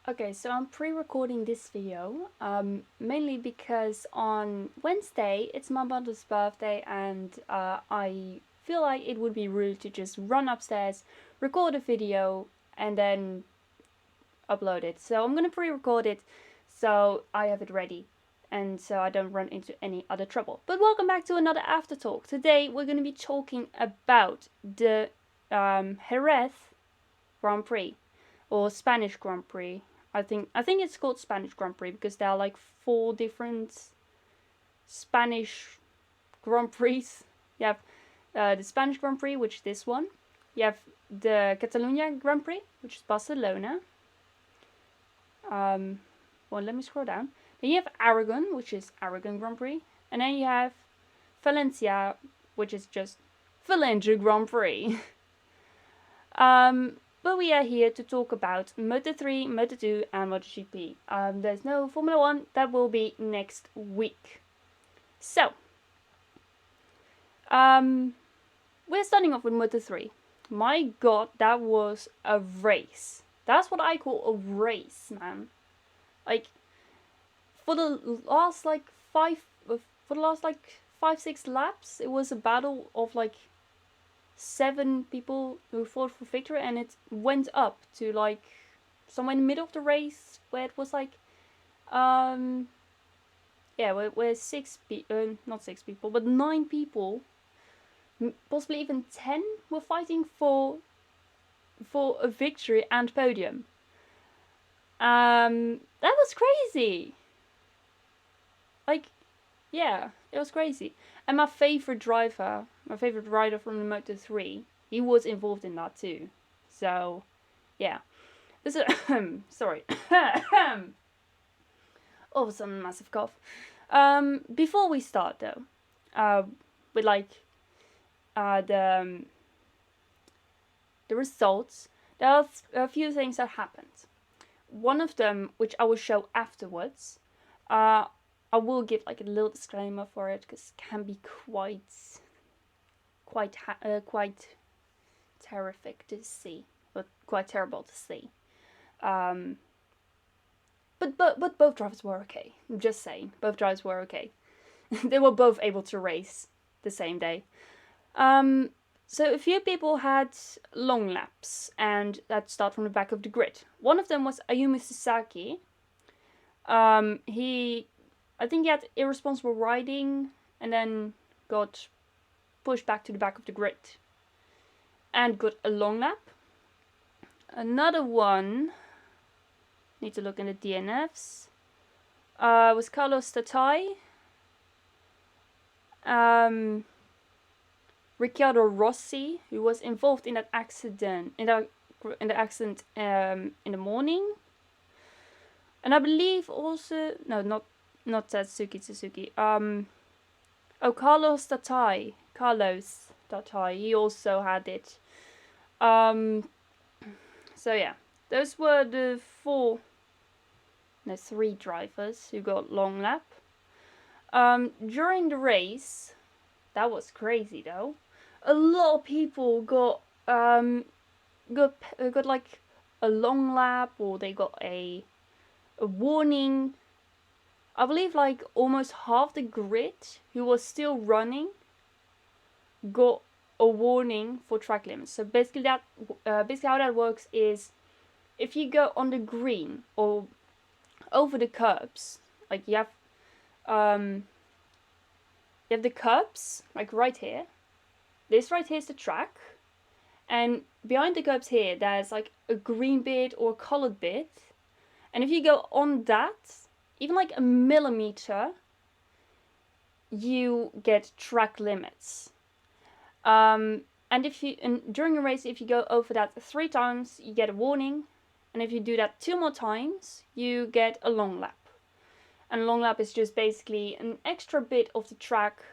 Okay, so I'm pre-recording this video, mainly because on Wednesday it's my mother's birthday and I feel like it would be rude to just run upstairs, record a video and then upload it. So I'm gonna pre-record it so I have it ready and so I don't run into any other trouble. But welcome back to another After Talk. Today we're gonna be talking about the Jerez Grand Prix or Spanish Grand Prix. I think it's called Spanish Grand Prix because there are like 4 different Spanish Grand Prix. You have the Spanish Grand Prix, which is this one. You have the Catalonia Grand Prix, which is Barcelona. Well, let me scroll down. Then you have Aragon, which is Aragon Grand Prix. And then you have Valencia, which is just Valencia Grand Prix. But we are here to talk about Moto3, Moto2 and MotoGP. There's no Formula 1, that will be next week. So, we're starting off with Moto3. My god, that was a race. That's what I call a race, man. Like, for the last 5-6 laps, it was a battle of like 7 people who fought for victory, and it went up to like somewhere in the middle of the race where it was like where not 6 people but 9 people, possibly even 10, were fighting for a victory and podium. That was crazy. Like, yeah, it was crazy. And my favorite rider from the Moto3, he was involved in that too. So, yeah. This is sorry. All of a sudden, massive cough. Before we start though, with like the results, there are a few things that happened. One of them, which I will show afterwards, I will give like a little disclaimer for it because it can be quite terrific to see, but quite terrible to see. But both drivers were okay. I'm just saying, both drivers were okay. They were both able to race the same day. So a few people had long laps, and that start from the back of the grid. One of them was Ayumu Sasaki. I think he had irresponsible riding and then got pushed back to the back of the grid and got a long lap. Another one, need to look in the DNFs, was Carlos Tatai. Ricciardo Rossi, who was involved in that accident in the morning. And I believe also not Suzuki. Carlos Tatai, he also had it. So yeah, those were the 3 drivers who got long lap. During the race, that was crazy though. A lot of people got like a long lap, or they got a warning. I believe like almost half the grid who was still running got a warning for track limits. So basically how that works is if you go on the green or over the curbs, like you have the curbs like right here. This right here is the track, and behind the curbs here there's like a green bit or a colored bit, and if you go on that, even like a millimeter, you get track limits. And during a race, if you go over that 3 times, you get a warning, and if you do that 2 more times, you get a long lap. And a long lap is just basically an extra bit of the track.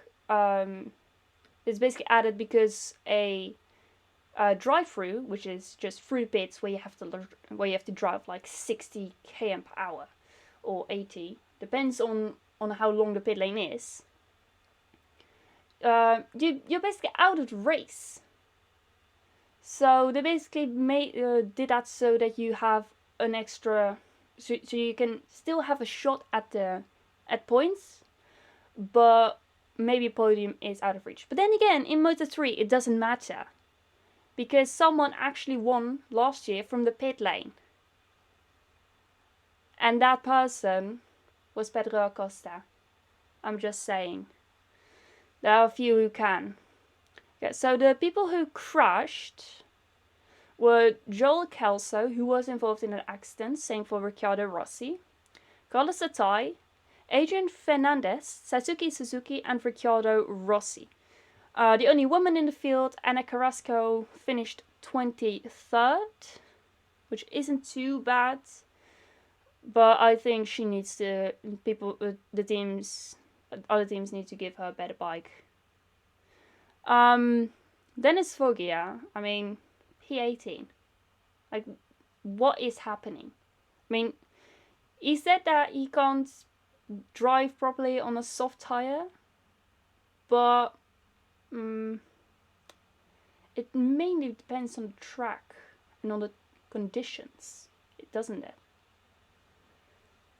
It's basically added because a drive-through, which is just through the pits where you have to drive like 60 km/h. Or 80, depends on how long the pit lane is. You're basically out of the race. So they basically did that so that you have an extra so you can still have a shot at points, but maybe podium is out of reach. But then again, in Moto3 it doesn't matter, because someone actually won last year from the pit lane, and that person was Pedro Acosta. I'm just saying. There are a few who can. Okay, so the people who crashed were Joel Kelso, who was involved in an accident, same for Ricciardo Rossi, Carlos Satai, Adrian Fernandez, Satsuki Suzuki, and Ricciardo Rossi. The only woman in the field, Ana Carrasco, finished 23rd, which isn't too bad, but I think she needs to, other teams need to give her a better bike. Dennis Foggia, I mean, P18. Like, what is happening? I mean, he said that he can't drive properly on a soft tire, but it mainly depends on the track and on the conditions, doesn't it?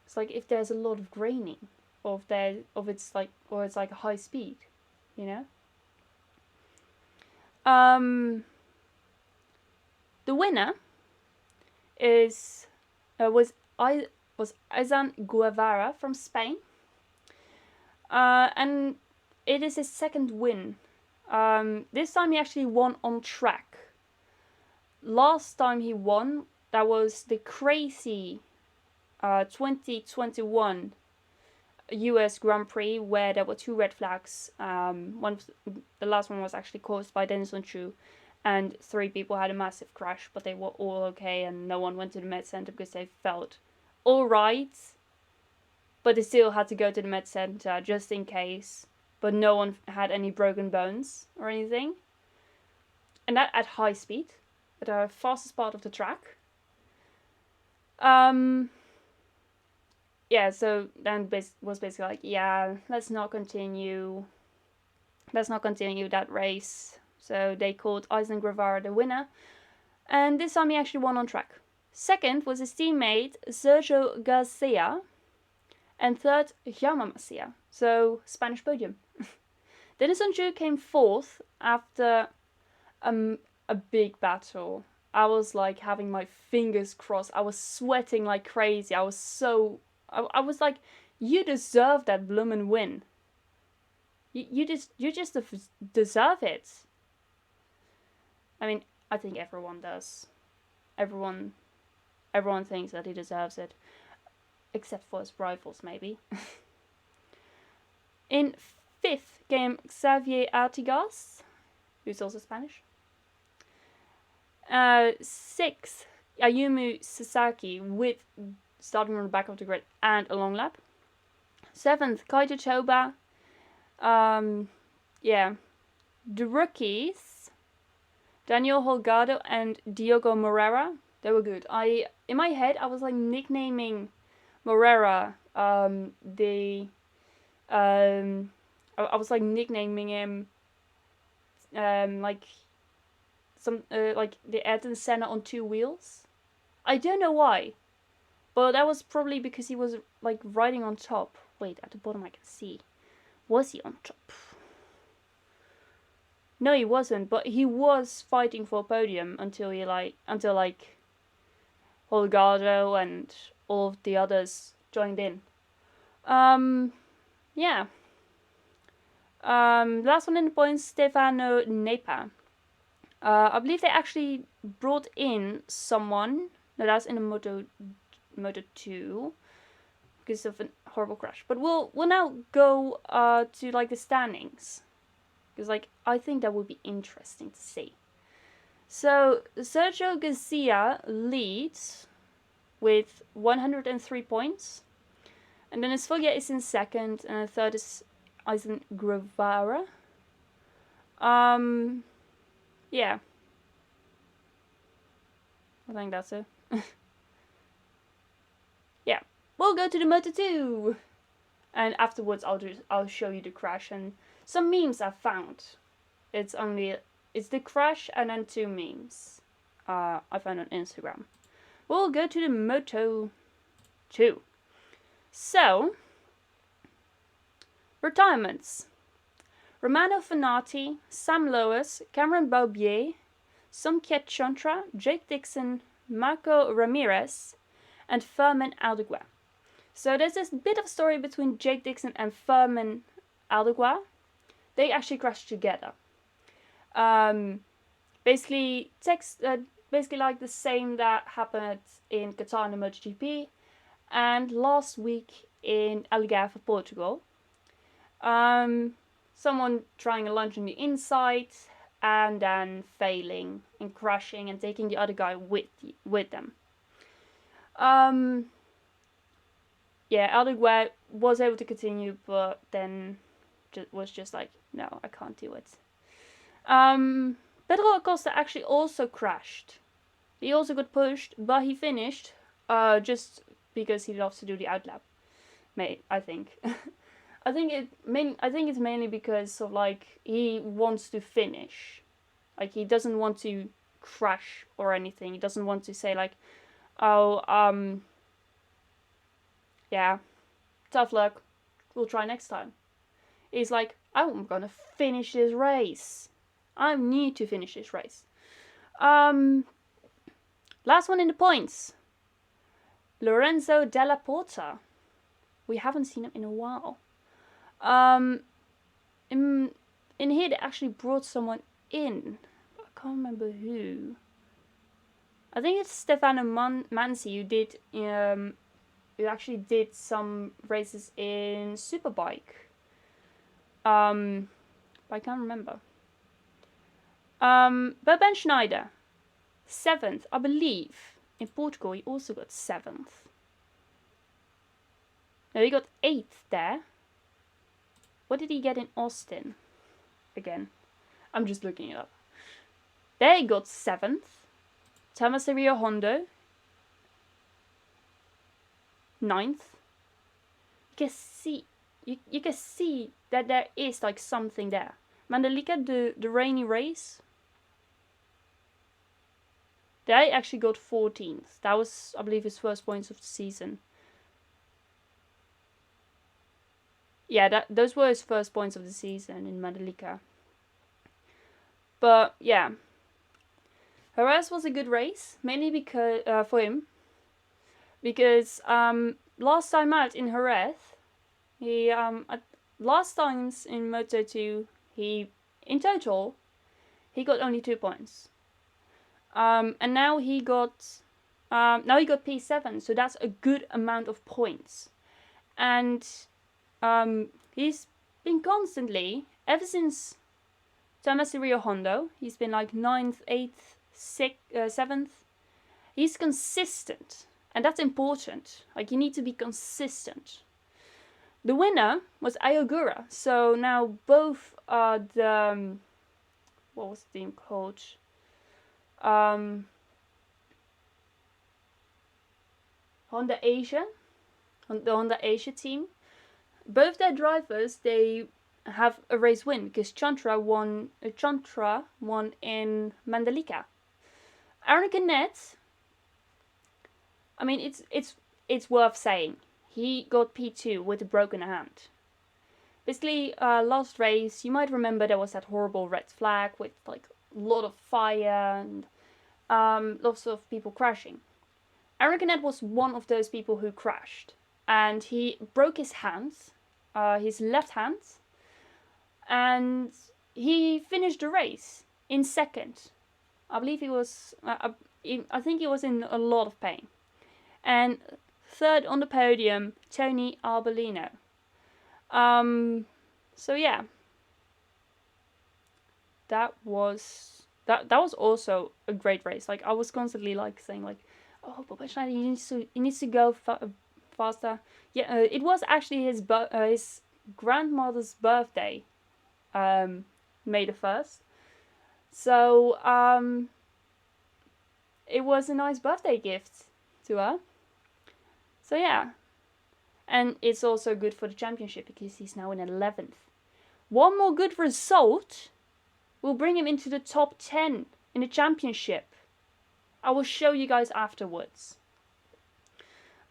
It's like if there's a lot of graining, or it's like a high speed, you know. The winner was Izan Guevara from Spain, and it is his second win. This time he actually won on track. Last time he won, that was the crazy 2021 US Grand Prix, where there were 2 red flags. The last one was actually caused by Dennis Onchu, and 3 people had a massive crash, but they were all okay, and no one went to the med center because they felt alright, but they still had to go to the med center just in case. But no one had any broken bones or anything, and that at high speed, at the fastest part of the track. Yeah, so then was basically like, yeah, let's not continue that race. So they called Izan Guevara the winner, and this time he actually won on track. Second was his teammate Sergio Garcia, and third Jaume Masia. So Spanish podium. Dennis Onju came 4th after a big battle. I was like having my fingers crossed. I was sweating like crazy. I was like, you deserve that bloomin' win. You just deserve it. I mean, I think everyone does. Everyone thinks that he deserves it, except for his rivals, maybe. In 5th came Xavier Artigas, who's also Spanish. 6th, Ayumu Sasaki, with starting on the back of the grid and a long lap. 7th, Kaito Choba. Yeah, the rookies, Daniel Holgado and Diogo Moreira, they were good. In my head, I was like nicknaming Moreira, I was like nicknaming him, like the Ayrton Senna on 2 wheels. I don't know why, but that was probably because he was like riding on top. Wait, at the bottom I can see. Was he on top? No, he wasn't, but he was fighting for a podium until Holgado and all of the others joined in. Yeah. Last one in the points, Stefano Nepa. I believe they actually brought in someone. No, that's in the Moto 2 because of a horrible crash. But we'll now go to like the standings, because like I think that would be interesting to see. So Sergio Garcia leads with 103 points, and then Esfolia is in 2nd, and 3rd is Izan Guevara. Yeah, I think that's it. Yeah, we'll go to the Moto 2, and afterwards I'll show you the crash and some memes I found. It's the crash and then 2 memes I found on Instagram. We'll go to the Moto too. So, retirements. Romano Fenati, Sam Lois, Cameron Baubier, Somkiet Chantra, Jake Dixon, Marco Ramirez, and Fermin Aldeguer. So there's this bit of story between Jake Dixon and Fermin Aldeguer. They actually crashed together. Basically like the same that happened in Qatar in the MotoGP and last week in Algarve, Portugal. Someone trying a lunge on the inside and then failing and crashing and taking the other guy with them. Aldeguer was able to continue, but then was just like, no, I can't do it. Pedro Acosta actually also crashed. He also got pushed, but he finished, just because he loves to do the outlap. I think. I think it's mainly because of like he wants to finish. Like he doesn't want to crash or anything. He doesn't want to say like, oh, yeah, tough luck. We'll try next time. He's like, I'm gonna finish this race. I need to finish this race. Last one in the points. Lorenzo Della Porta. We haven't seen him in a while. In here they actually brought someone in. I can't remember who. I think it's Stefano Manzi who did who actually did some races in Superbike. But I can't remember. But Ben Schneider, 7th, I believe. In Portugal, he also got 7th. No, he got 8th there. What did he get in Austin? Again, I'm just looking it up. There he got 7th. Thomas Rio Hondo, 9th. You can see that there is like something there. Mandalika, the rainy race. They actually got 14th. That was, I believe, his first points of the season. Yeah, those were his first points of the season in Mandalika. But yeah, Jerez was a good race, mainly because for him, because last time out in Jerez, he last times in Moto2, in total he got only 2 points. And now he got P7, so that's a good amount of points. And he's been constantly, ever since Thomas Rio Hondo, he's been like 9th, 8th, 6th, 7th. He's consistent, and that's important. Like, you need to be consistent. The winner was Ayogura, so now both the what was the team called? Honda Asia, the Honda Asia team. Both their drivers, they have a race win because Chantra won in Mandalika. Aaron Canet, I mean, it's worth saying, he got P2 with a broken hand. Basically, last race, you might remember there was that horrible red flag with like a lot of fire and lots of people crashing. Aaron Canet was one of those people who crashed, and he broke his hands, his left hand, and he finished the race in 2nd. I believe he was, I think he was in a lot of pain. And 3rd on the podium, Tony Arbolino. So yeah, that was also a great race. Like, I was constantly like saying like, oh, Bob Schneider, he needs to go faster. Yeah, it was actually his grandmother's birthday, May the 1st. So it was a nice birthday gift to her. So yeah. And it's also good for the championship because he's now in 11th. One more good result will bring him into the top 10 in the championship. I will show you guys afterwards.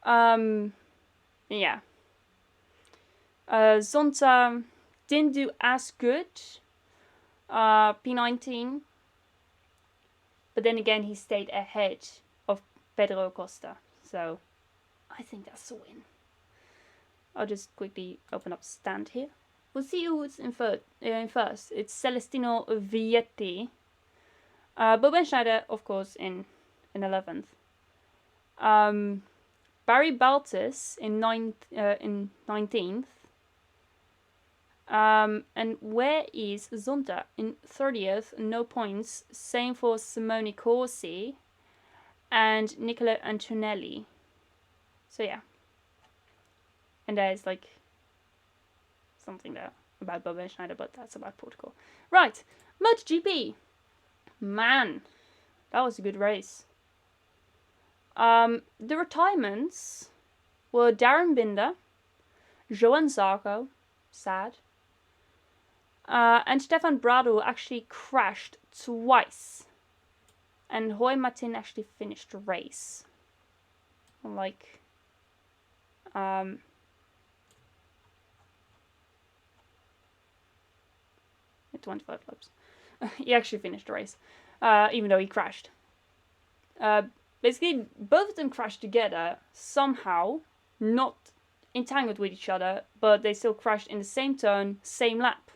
Yeah. Zonta didn't do as good. P19. But then again, he stayed ahead of Pedro Acosta. So I think that's a win. I'll just quickly open up stand here. We'll see who's in first. It's Celestino Vietti. But Ben Schneider, of course, in 11th. Barry Baltus in 19th. And where is Zonta? In 30th, no points. Same for Simone Corsi and Nicola Antonelli. So yeah. And there's like something there about Bob and Schneider, but that's about Portugal. Right, MotoGP. Man, that was a good race. The retirements were Darren Binder, Johan Zarco, sad, and Stefan Bradl actually crashed twice. And Roy Martin actually finished the race. Like, 25 laps. He actually finished the race, even though he crashed. Basically, both of them crashed together somehow, not entangled with each other, but they still crashed in the same turn, same lap.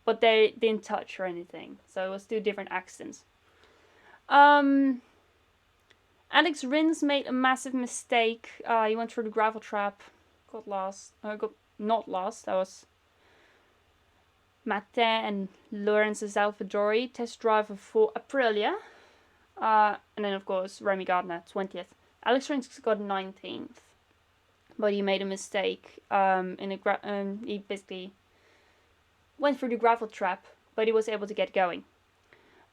But they didn't touch or anything, so it was 2 different accidents. Alex Rins made a massive mistake. He went through the gravel trap, got not lost. That was Matte and Lorenzo Salvadori, test driver for Aprilia. And then, of course, Remy Gardner, 20th. Alex Rins got 19th. But he made a mistake. He basically went through the gravel trap, but he was able to get going.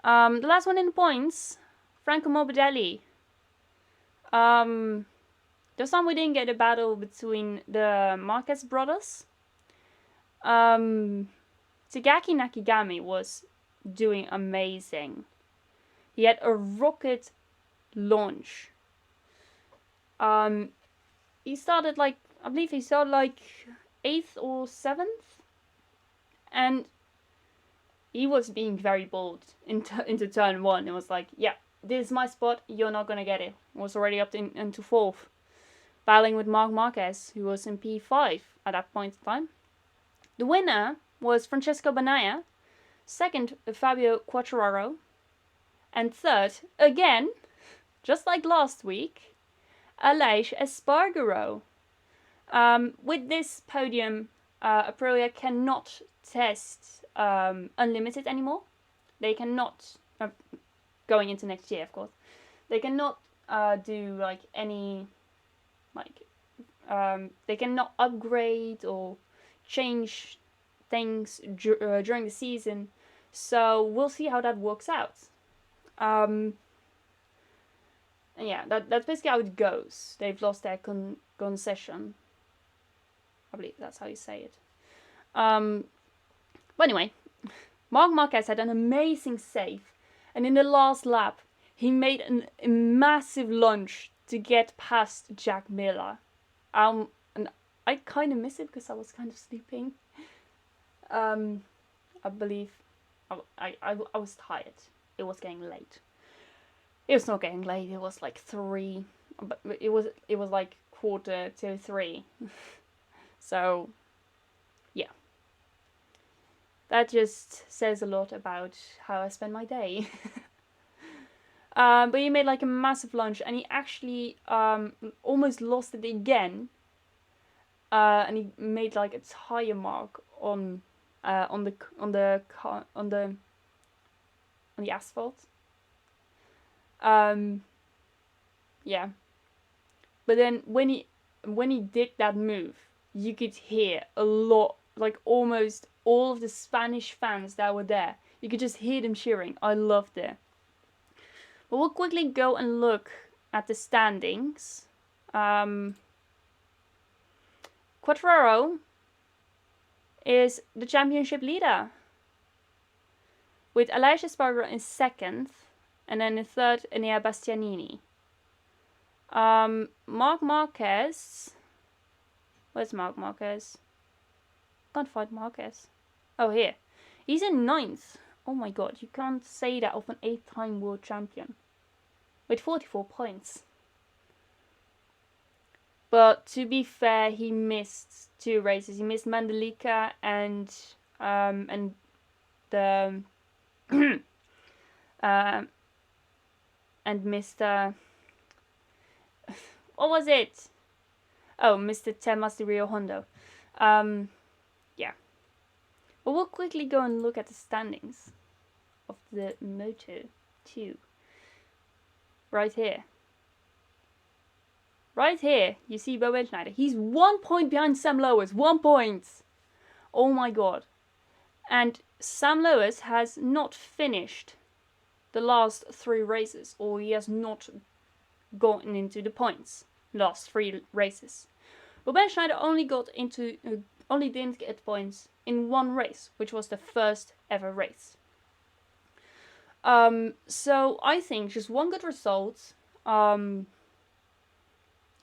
The last one in the points, Franco Morbidelli. This time we didn't get a battle between the Marquez brothers. Tagaki Nakagami was doing amazing. He had a rocket launch. He started like 8th or 7th. And he was being very bold into turn 1. It was like, yeah, this is my spot, you're not going to get it. He was already up into 4th. Battling with Marc Marquez, who was in P5 at that point in time. The winner was Francesco Bagnaia, 2nd Fabio Quartararo, and 3rd, again, just like last week, Aleix Espargaro. With this podium, Aprilia cannot test unlimited anymore. They cannot, going into next year, of course, they cannot do like any, they cannot upgrade or change things during the season, so we'll see how that works out. And yeah, that's basically how it goes. They've lost their concession. I believe that's how you say it. But anyway, Marc Marquez had an amazing save, and in the last lap, he made a massive lunge to get past Jack Miller. And I kind of miss it because I was kind of sleeping. I believe I was tired. It was getting late. It was not getting late. It was like 3, but it was like 2:45. So, yeah. That just says a lot about how I spend my day. But he made like a massive lunge, and he actually almost lost it again. And he made like a tire mark on the asphalt. Yeah. But then when he did that move, you could hear a lot, like almost all of the Spanish fans that were there. You could just hear them cheering. I loved it. But we'll quickly go and look at the standings. Quartararo is the championship leader, with Aleix Espargaro in 2nd, and then in 3rd, Enea Bastianini. Marc Marquez. Where's Marc Marquez? Can't find Marquez. Oh, here. He's in 9th. Oh my god, you can't say that of an 8-time world champion. With 44 points. But to be fair, he missed 2 races. He missed Mandalika and the and Mr. What was it? Oh, Mr. Temas de Rio Hondo. Yeah. But we'll quickly go and look at the standings of the Moto2. Right here. Right here, you see Bo Schneider. He's 1 point behind Sam Lowes. 1 point! Oh my god. And Sam Lowes has not finished the last 3 races, or he has not gotten into the points last 3 races. But Ben Schneider only didn't get points in 1 race, which was the first ever race. So I think just 1 good result,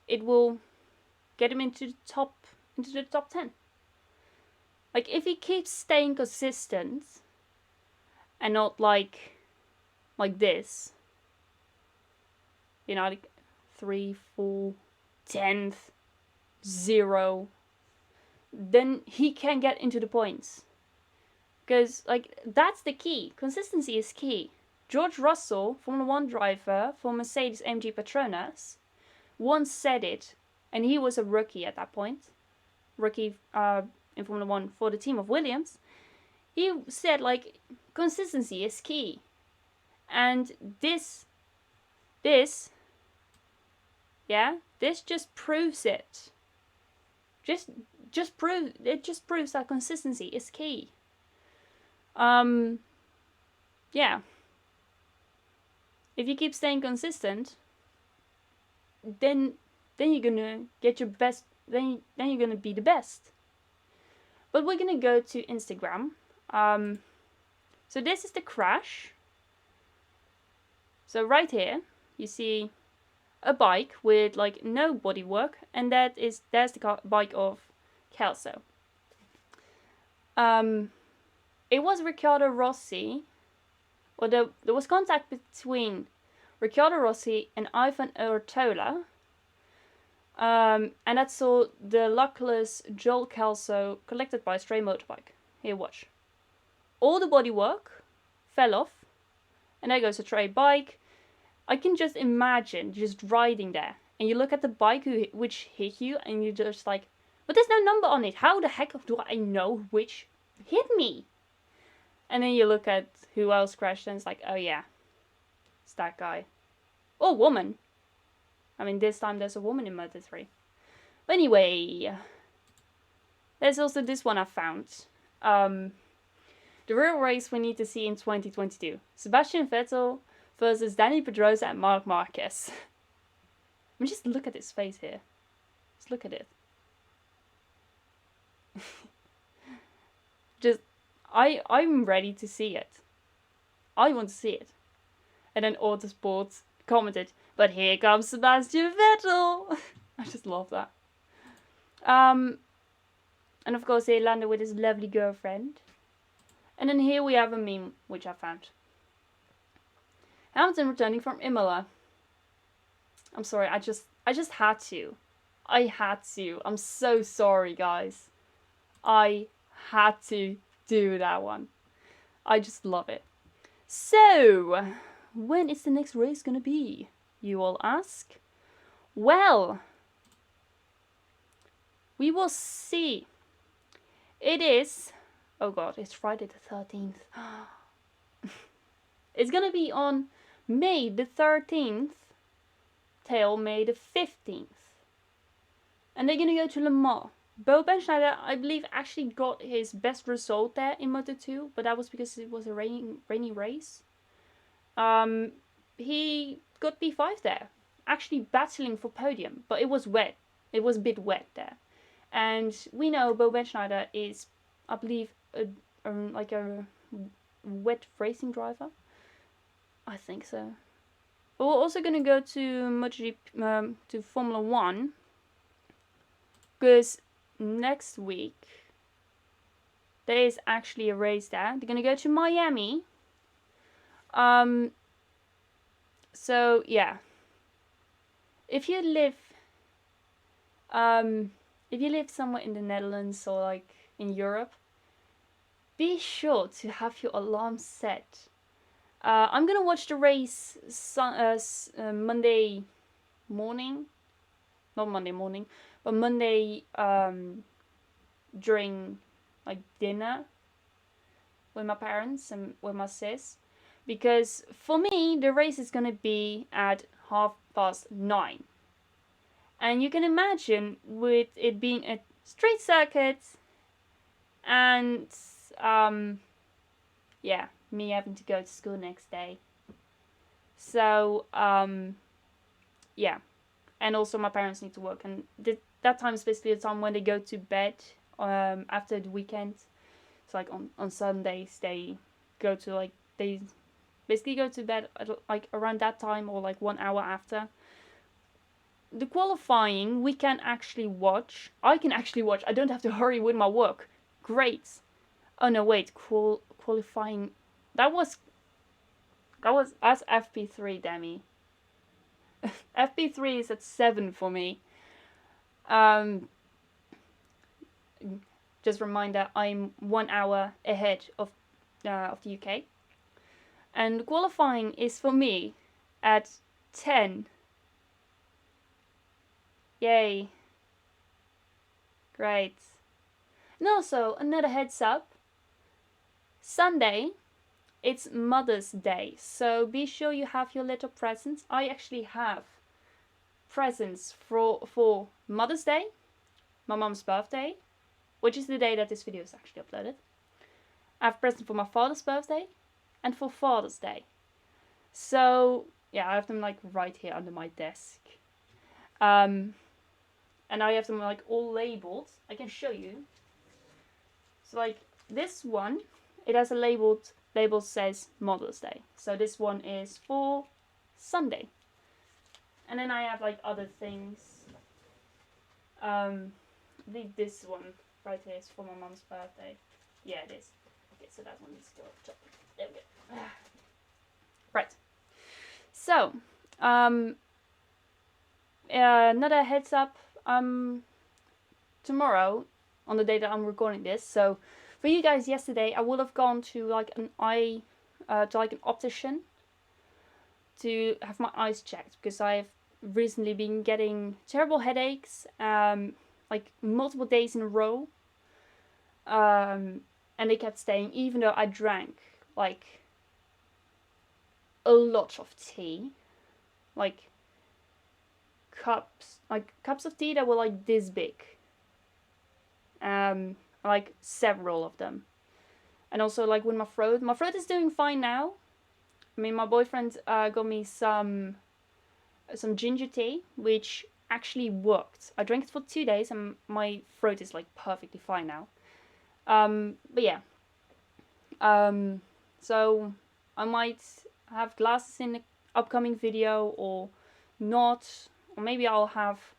it will get him into the top 10. Like, if he keeps staying consistent and not like this, you know, like 3, 4, 10th, 0, then he can get into the points. Because, like, that's the key. Consistency is key. George Russell, Formula 1 driver for Mercedes AMG Petronas, once said it, and he was a rookie at that point. Rookie in Formula 1 for the team of Williams. He said, like, consistency is key. And this just proves it. Just proves that consistency is key. Yeah. If you keep staying consistent, then you're gonna get your best. Then you're gonna be the best. But we're gonna go to Instagram. So this is the crash. So right here, you see a bike with like no bodywork, and there's the bike of Kelso. It was Ricciardo Rossi, or there was contact between Ricciardo Rossi and Ivan Ortola, and that saw the luckless Joel Kelso collected by a stray motorbike. Here, watch. All the bodywork fell off, and there goes a stray bike. I can just imagine just riding there, and you look at the bike which hit you, and you're just like, but there's no number on it. How the heck do I know which hit me? And then you look at who else crashed, and it's like, oh yeah, it's that guy. Or woman. I mean, this time there's a woman in Moto3. But anyway, there's also this one I found. The real race we need to see in 2022. Sebastian Vettel versus Dani Pedrosa and Marc Marquez. I mean, just look at his face here. Just look at it. I'm ready to see it. I want to see it. And then Autosports commented, but here comes Sebastian Vettel. I just love that. And of course he landed with his lovely girlfriend. And then here we have a meme which I found. Hamilton returning from Imola. I'm sorry, I just had to. I had to. I'm so sorry, guys. I had to do that one. I just love it. So, when is the next race gonna be? You all ask. Well, we will see. It is, oh god, it's Friday the 13th. It's gonna be on May the 13th till May the 15th. And they're gonna go to Le Mans. Bo Schneider, I believe, actually got his best result there in Moto2, but that was because it was a rainy race. He got P5 there, actually battling for podium, but it was wet. It was a bit wet there. And we know Bo Schneider is, I believe, like a wet racing driver. I think so. We're also gonna go to MotoGP, to Formula One, because next week there is actually a race there. They're gonna go to Miami. So yeah, if you live somewhere in the Netherlands or like in Europe, be sure to have your alarm set. I'm gonna watch the race Monday morning, not Monday morning, but Monday during like dinner with my parents and with my sis, because for me the race is gonna be at 9:30, and you can imagine with it being a straight circuit and yeah, me having to go to school next day. So yeah, and also my parents need to work, and that time is basically the time when they go to bed after the weekend. So like on Sundays they go to like they basically go to bed at like around that time or like 1 hour after. The qualifying we can actually watch. I can actually watch. I don't have to hurry with my work. Great. Oh no, wait. Qualifying. That's FP3, Demi. FP3 is at 7 for me. Just reminder, I'm 1 hour ahead of the UK, and qualifying is for me at 10. Yay! Great. And also another heads up. Sunday, it's Mother's Day, so be sure you have your little presents. I actually have presents for Mother's Day, my mom's birthday, which is the day that this video is actually uploaded. I have a present for my father's birthday and for Father's Day. So yeah, I have them like right here under my desk. And I have them like all labeled. I can show you. So like this one, it has a label says Mother's Day. So this one is for Sunday. And then I have like other things. I think this one right here is for my mom's birthday. Yeah, it is. Okay, so that one is still up top. There we go. Right. So, another heads up. Tomorrow, on the day that I'm recording this. So, for you guys, yesterday I would have gone to like an optician to have my eyes checked, because I've recently been getting terrible headaches, like multiple days in a row. And they kept staying, even though I drank like a lot of tea, like cups of tea that were like this big, like several of them. And also like with my throat is doing fine now. I mean, my boyfriend got me some ginger tea, which actually worked. I drank it for 2 days and my throat is like perfectly fine now. But yeah, so I might have glasses in the upcoming video or not, or maybe I'll have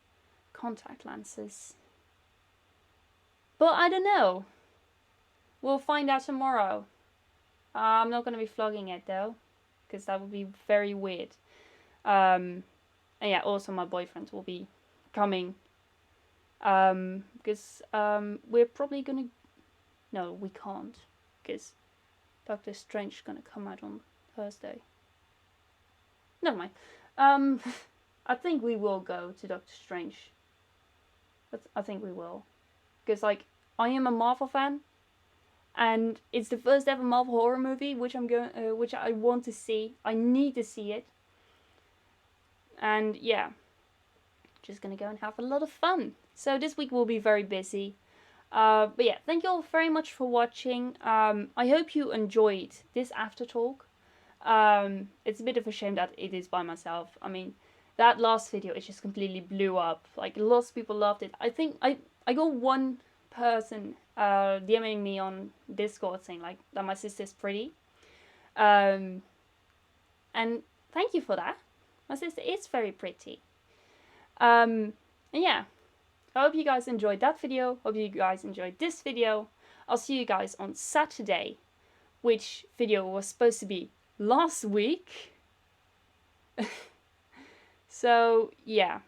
contact lenses. But I don't know. We'll find out tomorrow. I'm not going to be vlogging it though, because that would be very weird. And yeah, also my boyfriend will be coming. Because we're probably going to... No, we can't, because Doctor Strange is going to come out on Thursday. Never mind. I think we will go to Doctor Strange. I think we will. Because, like, I am a Marvel fan, and it's the first ever Marvel horror movie which I want to see. I need to see it. And yeah, just gonna go and have a lot of fun. So this week will be very busy. But yeah, thank you all very much for watching. I hope you enjoyed this after talk. It's a bit of a shame that it is by myself. I mean, that last video, it just completely blew up. Like, lots of people loved it. I think I got one person DMing me on Discord saying like that my sister's pretty. And thank you for that. My sister is very pretty. And yeah, I hope you guys enjoyed that video. Hope you guys enjoyed this video. I'll see you guys on Saturday, which video was supposed to be last week. So yeah,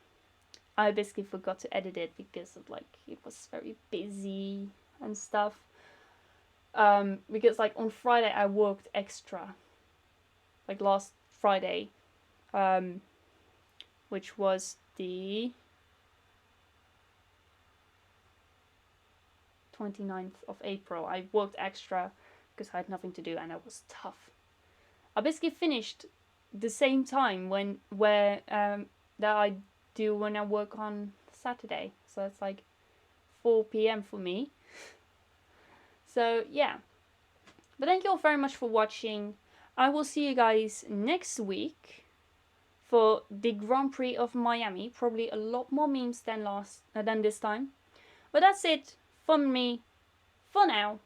I basically forgot to edit it because of it was very busy and stuff. Because on Friday I worked extra, last Friday, which was the 29th of April. I worked extra because I had nothing to do and it was tough. I basically finished the same time that I do when I work on Saturday. So it's 4 p.m. for me. So yeah. But thank you all very much for watching. I will see you guys next week for the Grand Prix of Miami. Probably a lot more memes than this time. But that's it from me for now.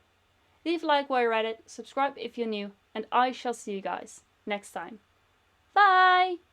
Leave a like while you're at it, subscribe if you're new, and I shall see you guys next time. Bye!